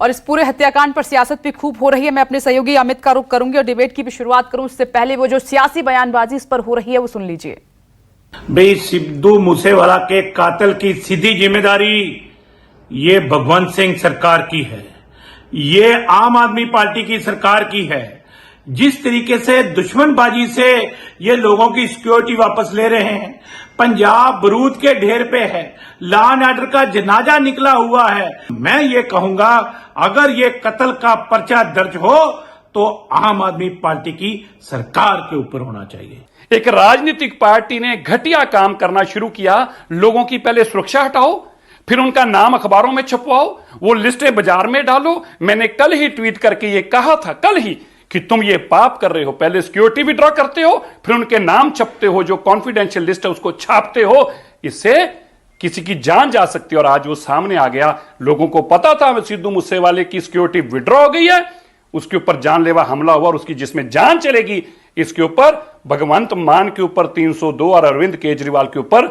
और इस पूरे हत्याकांड पर सियासत भी खूब हो रही है। मैं अपने सहयोगी अमित का रुख करूंगी और डिबेट की भी शुरुआत करूं। उससे पहले वो जो सियासी बयानबाजी इस पर हो रही है वो सुन लीजिए। भाई, सिद्धू मूसेवाला के कातिल की सीधी जिम्मेदारी ये भगवंत सिंह सरकार की है, ये आम आदमी पार्टी की सरकार की है। जिस तरीके से दुश्मनबाजी से ये लोगों की सिक्योरिटी वापस ले रहे हैं, पंजाब बरूद के ढेर पे है, लॉ एंड ऑर्डर का जनाजा निकला हुआ है। मैं ये कहूंगा, अगर ये कत्ल का पर्चा दर्ज हो तो आम आदमी पार्टी की सरकार के ऊपर होना चाहिए। एक राजनीतिक पार्टी ने घटिया काम करना शुरू किया। लोगों की पहले सुरक्षा हटाओ, फिर उनका नाम अखबारों में छपवाओ, वो लिस्टें बाजार में डालो। मैंने कल ही ट्वीट करके ये कहा था, कल ही, कि तुम ये पाप कर रहे हो। पहले सिक्योरिटी विड्रॉ करते हो, फिर उनके नाम छपते हो, जो कॉन्फिडेंशियल लिस्ट है उसको छापते हो। इससे किसी की जान जा सकती है। और आज वो सामने आ गया। लोगों को पता था सिद्धू मूसेवाले की सिक्योरिटी विड्रॉ हो गई है, उसके ऊपर जानलेवा हमला हुआ और उसकी जिसमें जान चलेगी, इसके ऊपर भगवंत मान के ऊपर 302 और अरविंद केजरीवाल के ऊपर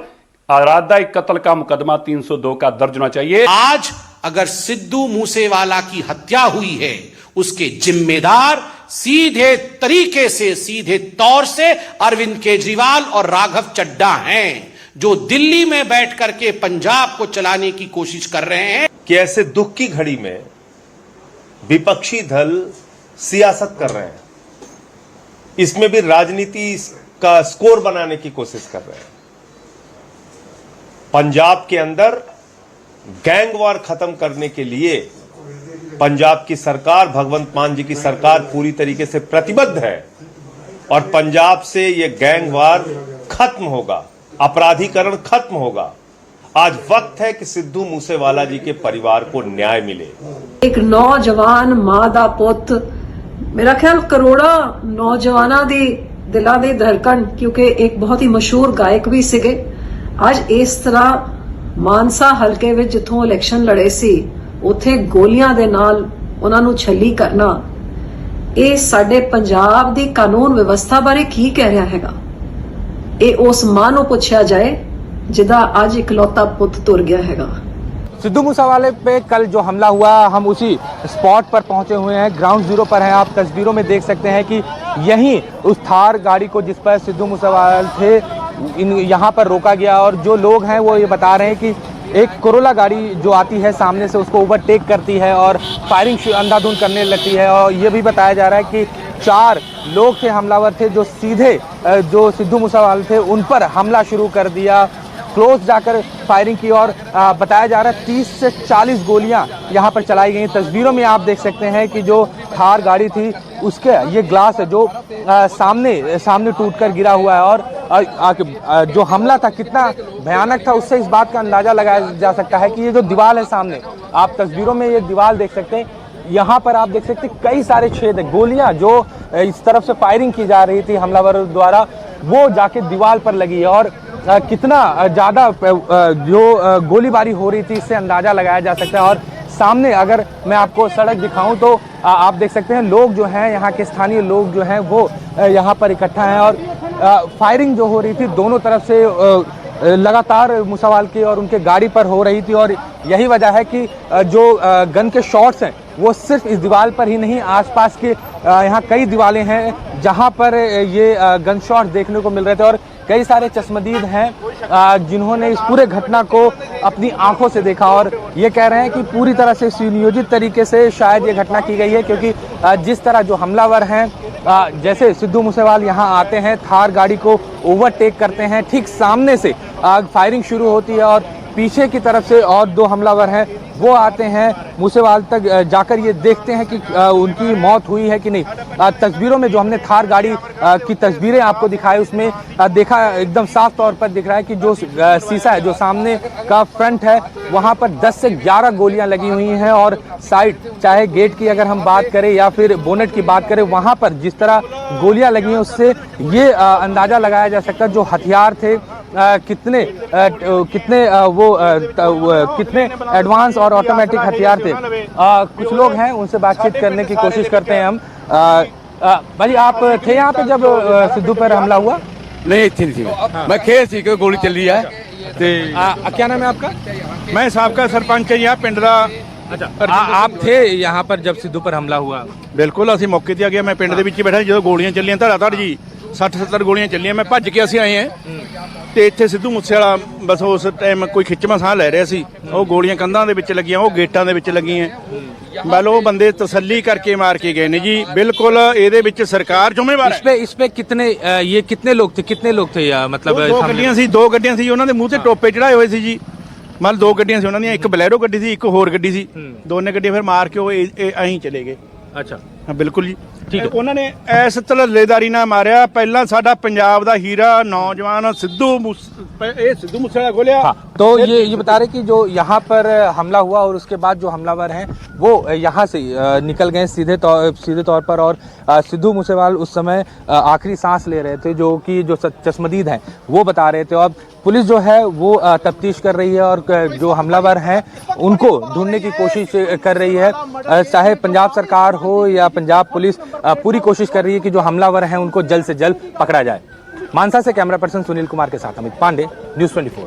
आराध्या कत्ल का मुकदमा 302 का दर्ज होना चाहिए। आज अगर सिद्धू मूसेवाला की हत्या हुई है, उसके जिम्मेदार सीधे तरीके से, सीधे तौर से अरविंद केजरीवाल और राघव चड्ढा हैं, जो दिल्ली में बैठ करके पंजाब को चलाने की कोशिश कर रहे हैं। कि ऐसे दुख की घड़ी में विपक्षी दल सियासत कर रहे हैं, इसमें भी राजनीति का स्कोर बनाने की कोशिश कर रहे हैं। पंजाब के अंदर गैंग वॉर खत्म करने के लिए पंजाब की सरकार, भगवंत मान जी की सरकार पूरी तरीके से प्रतिबद्ध है और पंजाब से यह गैंग वॉर खत्म होगा, अपराधीकरण खत्म होगा। आज वक्त है कि सिद्धू मूसेवाला जी के परिवार को न्याय मिले। एक नौजवान मां दा पुत, मेरा ख्याल करोड़ा नौजवाना दी दिला दी धड़कन, क्योंकि एक बहुत ही मशहूर गायक भी सिगे। आज इस तरह मानसा हलके विच जिथों इलेक्शन लड़े सी, उथे गोलियां दे नाल उन्हां नूं छली करना, ਇਹ ਸਾਡੇ ਪੰਜਾਬ ਦੀ ਕਾਨੂੰਨ ਵਿਵਸਥਾ ਬਾਰੇ ਕੀ ਕਹਿ ਰਿਹਾ ਹੈਗਾ? ਇਹ ਉਸ ਮਾਂ ਨੂੰ ਪੁੱਛਿਆ ਜਾਏ जिदा आज इकलौता पुत तुर गया हैगा। सिद्धू मूसेवाले पे कल जो हमला हुआ, हम उसी स्पॉट पर पहुंचे हुए हैं, ग्राउंड जीरो पर हैं। आप तस्वीरों में देख सकते हैं कि यहीं उस थार गाड़ी को जिस पर सिद्धू मूसेवाले थे यहाँ पर रोका गया और जो लोग हैं वो ये बता रहे हैं कि एक कोरोला गाड़ी जो आती है सामने से उसको ओवरटेक करती है और फायरिंग अंधाधुंध करने लगती है। और ये भी बताया जा रहा है कि 4 लोग थे, हमलावर थे, जो सीधे जो सिद्धू मूसेवाले थे उन पर हमला शुरू कर दिया, क्लोज जाकर फायरिंग की और बताया जा रहा है 30 से 40 गोलियां यहां पर चलाई गई। तस्वीरों में आप देख सकते हैं कि जो थार गाड़ी थी उसके ये ग्लास है जो सामने टूटकर गिरा हुआ है और जो हमला था कितना भयानक था उससे इस बात का अंदाजा लगाया जा सकता है कि ये जो दीवार है सामने, आप तस्वीरों में ये दीवार देख सकते हैं, यहाँ पर आप देख सकते हैं कई सारे छेद है। गोलियां जो इस तरफ से फायरिंग की जा रही थी हमलावरों द्वारा, वो जाके दीवार पर लगी है और कितना ज्यादा जो गोलीबारी हो रही थी इससे अंदाजा लगाया जा सकता है। और सामने अगर मैं आपको सड़क दिखाऊं तो आप देख सकते हैं लोग जो हैं, यहाँ के स्थानीय लोग जो हैं वो यहाँ पर इकट्ठा हैं और फायरिंग जो हो रही थी दोनों तरफ से लगातार मूसेवाल की और उनके गाड़ी पर हो रही थी। और यही वजह है कि जो गन के शॉट्स हैं वो सिर्फ इस दीवार पर ही नहीं, आसपास के यहाँ कई दीवारें हैं जहाँ पर ये गन शॉट देखने को मिल रहे थे। और कई सारे चश्मदीद हैं जिन्होंने इस पूरे घटना को अपनी आंखों से देखा और ये कह रहे हैं कि पूरी तरह से सुनियोजित तरीके से शायद ये घटना की गई है, क्योंकि जिस तरह जो हमलावर हैं, जैसे सिद्धू मूसेवाल यहाँ आते हैं, थार गाड़ी को ओवरटेक करते हैं, ठीक सामने से फायरिंग शुरू होती है और पीछे की तरफ से और 2 हमलावर हैं वो आते हैं, मूसेवाल तक जाकर ये देखते हैं कि उनकी मौत हुई है कि नहीं। तस्वीरों में जो हमने थार गाड़ी की तस्वीरें आपको दिखाई उसमें देखा, एकदम साफ तौर पर दिख रहा है कि जो शीशा है, जो सामने का फ्रंट है, वहाँ पर 10 से 11 गोलियां लगी हुई हैं और साइड, चाहे गेट की अगर हम बात करें या फिर बोनेट की बात करें, वहाँ पर जिस तरह गोलियां लगी हैं उससे ये अंदाजा लगाया जा सकता है जो हथियार थे कितने एडवांस और ऑटोमेटिक हथियार थे। कुछ लोग हैं उनसे बातचीत करने की कोशिश करते हैं हम। भाई आप थे यहाँ पे जब सिद्धू पर हमला हुआ? नहीं थी मैं खेल सी कि गोली चली है। क्या नाम है आपका? मैं साबका सरपंच यहाँ पिंड का अच्छा, आप थे यहाँ पर जब सिद्धू पर हमला हुआ? ਬਿਲਕੁਲ ਅਸੀਂ ਮੌਕੇ ਤੇ ਆ ਗਿਆ। ਮੈਂ ਪਿੰਡ ਦੇ ਵਿੱਚ ਹੀ ਬੈਠਾ ਜਦੋਂ ਗੋਲੀਆਂ ਚੱਲੀਆਂ ਧੜਾ-ਧੜ ਜੀ 60-70 ਗੋਲੀਆਂ ਚੱਲੀਆਂ। ਮੈਂ ਭੱਜ ਕੇ ਅਸੀਂ ਆਏ ਹਾਂ ਤੇ ਇੱਥੇ ਸਿੱਧੂ ਮੂਸੇਵਾਲਾ ਬਸ ਉਸ ਟਾਈਮ ਕੋਈ ਖਿੱਚਵਾਂ ਸਾਹ ਲੈ ਰਿਹਾ ਸੀ। ਉਹ ਗੋਲੀਆਂ ਕੰਧਾਂ ਦੇ ਵਿੱਚ ਲੱਗੀਆਂ, ਉਹ ਗੇਟਾਂ ਦੇ ਵਿੱਚ ਲੱਗੀਆਂ। ਮੰਨ ਲਓ ਉਹ ਬੰਦੇ ਤਸੱਲੀ ਕਰਕੇ ਮਾਰ ਕੇ ਗਏ ਨੇ ਜੀ। ਬਿਲਕੁਲ ਇਹਦੇ ਵਿੱਚ ਸਰਕਾਰ ਜ਼ਿੰਮੇਵਾਰ ਹੈ। इस पे कितने लोग थे या मतलब ਦੋ ਗੱਡੀਆਂ ਸੀ ਉਹਨਾਂ ਦੇ ਮੂੰਹ ਤੇ ਟੋਪੇ ਚੜਾਏ ਹੋਏ ਸੀ ਜੀ। ਮੰਨ ਦੋ ਗੱਡੀਆਂ ਸੀ ਉਹਨਾਂ ਦੀਆਂ, ਇੱਕ ਬਲੈਰੋ ਗੱਡੀ ਸੀ, ਇੱਕ ਹੋਰ ਗੱਡੀ ਸੀ। ਦੋਨੇ ਗੱਡੀਆਂ ਫਿਰ ਮਾਰ ਕੇ ਉਹ ਐਂ ਚਲੇ ਗਏ। अच्छा ਹਾਂ ਬਿਲकुल ਜੀ ਠੀਕ ਹੈ। ਉਹਨਾਂ ਨੇ ਐਸ ਧੜੱਲੇਦਾਰੀ ਨਾਲ ਮਾਰਿਆ। ਪਹਿਲਾਂ ਸਾਡਾ ਪੰਜਾਬ ਦਾ ਹੀਰਾ ਨੌਜਵਾਨ ਸਿੱਧੂ ਮੂਸੇਵਾਲਾ ਖੋਲਿਆ। हाँ, तो ये बता रहे कि जो यहाँ पर हमला हुआ और उसके बाद जो हमलावर हैं वो यहाँ से निकल गए सीधे तौर पर, और सिद्धू मूसेवाला उस समय आखिरी सांस ले रहे थे, जो कि जो चश्मदीद हैं वो बता रहे थे। और पुलिस जो है वो तफ्तीश कर रही है और जो हमलावर हैं उनको ढूंढने की कोशिश कर रही है। चाहे पंजाब सरकार हो या पंजाब पुलिस पूरी कोशिश कर रही है कि जो हमलावर हैं उनको जल्द से जल्द पकड़ा जाए। मानसा से कैमरा पर्सन सुनील कुमार के साथ अमित पांडे, न्यूज़ 24।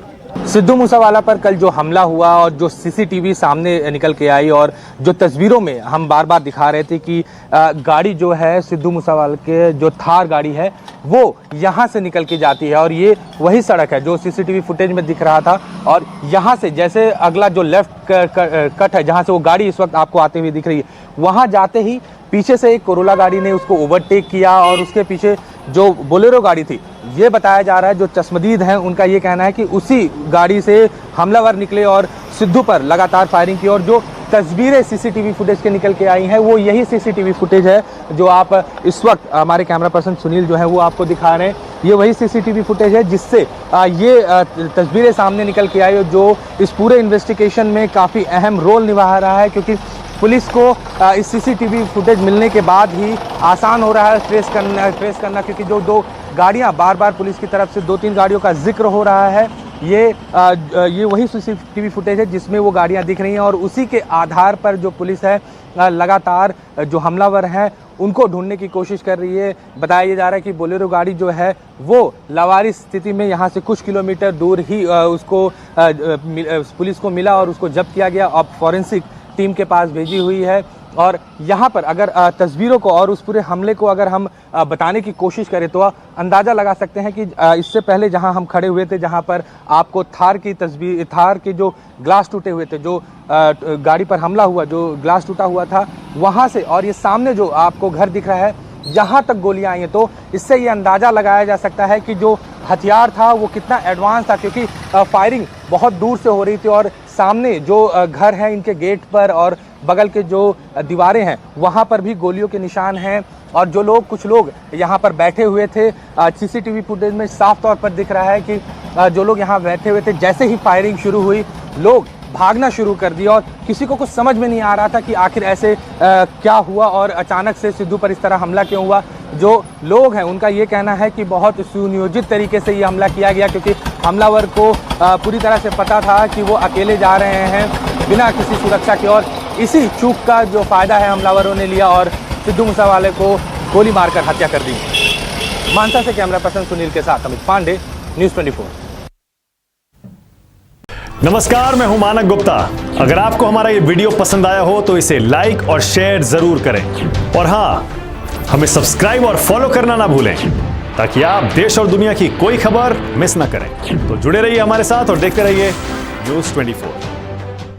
सिद्धू मूसेवाला पर कल जो हमला हुआ और जो सीसीटीवी सामने निकल के आई और जो तस्वीरों में हम बार बार दिखा रहे थे कि गाड़ी जो है सिद्धू मूसेवाला के जो थार गाड़ी है वो यहाँ से निकल के जाती है, और ये वही सड़क है जो सीसीटीवी फुटेज में दिख रहा था। और यहाँ से जैसे अगला जो लेफ्ट कट है जहाँ से वो गाड़ी इस वक्त आपको आते हुए दिख रही है, वहाँ जाते ही पीछे से एक कोरोला गाड़ी ने उसको ओवरटेक किया और उसके पीछे जो बोलेरो गाड़ी थी, ये बताया जा रहा है जो चश्मदीद हैं उनका ये कहना है कि उसी गाड़ी से हमलावर निकले और सिद्धू पर लगातार फायरिंग की। और जो तस्वीरें सीसीटीवी फुटेज के निकल के आई हैं वो यही सीसीटीवी फुटेज है जो आप इस वक्त हमारे कैमरा पर्सन सुनील जो है वो आपको दिखा रहे हैं। ये वही सीसीटीवी फुटेज है जिससे ये तस्वीरें सामने निकल के आई और जो इस पूरे इन्वेस्टिगेशन में काफ़ी अहम रोल निभा रहा है, क्योंकि पुलिस को इस सीसीटीवी फुटेज मिलने के बाद ही आसान हो रहा है ट्रेस करना, क्योंकि जो दो गाड़ियां बार बार पुलिस की तरफ से 2-3 गाड़ियों का जिक्र हो रहा है, ये वही सीसीटीवी फुटेज है जिसमें वो गाड़ियां दिख रही हैं। और उसी के आधार पर जो पुलिस है लगातार जो हमलावर हैं उनको ढूंढने की कोशिश कर रही है। बताया जा रहा है कि बोलेरो गाड़ी जो है वो लावारिस स्थिति में यहाँ से कुछ किलोमीटर दूर ही उसको पुलिस को मिला और उसको जब्त किया गया। अब फॉरेंसिक टीम के पास भेजी हुई है। और यहाँ पर अगर तस्वीरों को और उस पूरे हमले को अगर हम बताने की कोशिश करें तो अंदाज़ा लगा सकते हैं कि इससे पहले जहाँ हम खड़े हुए थे, जहाँ पर आपको थार के जो ग्लास टूटे हुए थे, जो गाड़ी पर हमला हुआ, जो ग्लास टूटा हुआ था, वहाँ से और ये सामने जो आपको घर दिख रहा है यहाँ तक गोलियां आई हैं, तो इससे ये अंदाज़ा लगाया जा सकता है कि जो हथियार था वो कितना एडवांस था, क्योंकि फायरिंग बहुत दूर से हो रही थी और सामने जो घर हैं इनके गेट पर और बगल के जो दीवारें हैं वहाँ पर भी गोलियों के निशान हैं। और जो कुछ लोग यहाँ पर बैठे हुए थे, सीसीटीवी फुटेज में साफ तौर पर दिख रहा है कि जो लोग यहाँ बैठे हुए थे, जैसे ही फायरिंग शुरू हुई लोग भागना शुरू कर दिया और किसी को कुछ समझ में नहीं आ रहा था कि आखिर ऐसे क्या हुआ और अचानक से सिद्धू पर इस तरह हमला क्यों हुआ। जो लोग हैं उनका ये कहना है कि बहुत सुनियोजित तरीके से ये हमला किया गया, क्योंकि हमलावर को पूरी तरह से पता था कि वो अकेले जा रहे हैं बिना किसी सुरक्षा के, और इसी चूक का जो फ़ायदा है हमलावरों ने लिया और सिद्धू मूसेवाले को गोली मारकर हत्या कर दी। मानसा से कैमरा पर्सन सुनील के साथ अमित पांडे, न्यूज़ 24। नमस्कार, मैं हूं मानक गुप्ता। अगर आपको हमारा ये वीडियो पसंद आया हो तो इसे लाइक और शेयर जरूर करें, और हां, हमें सब्सक्राइब और फॉलो करना ना भूलें ताकि आप देश और दुनिया की कोई खबर मिस ना करें। तो जुड़े रहिए हमारे साथ और देखते रहिए न्यूज़ 24।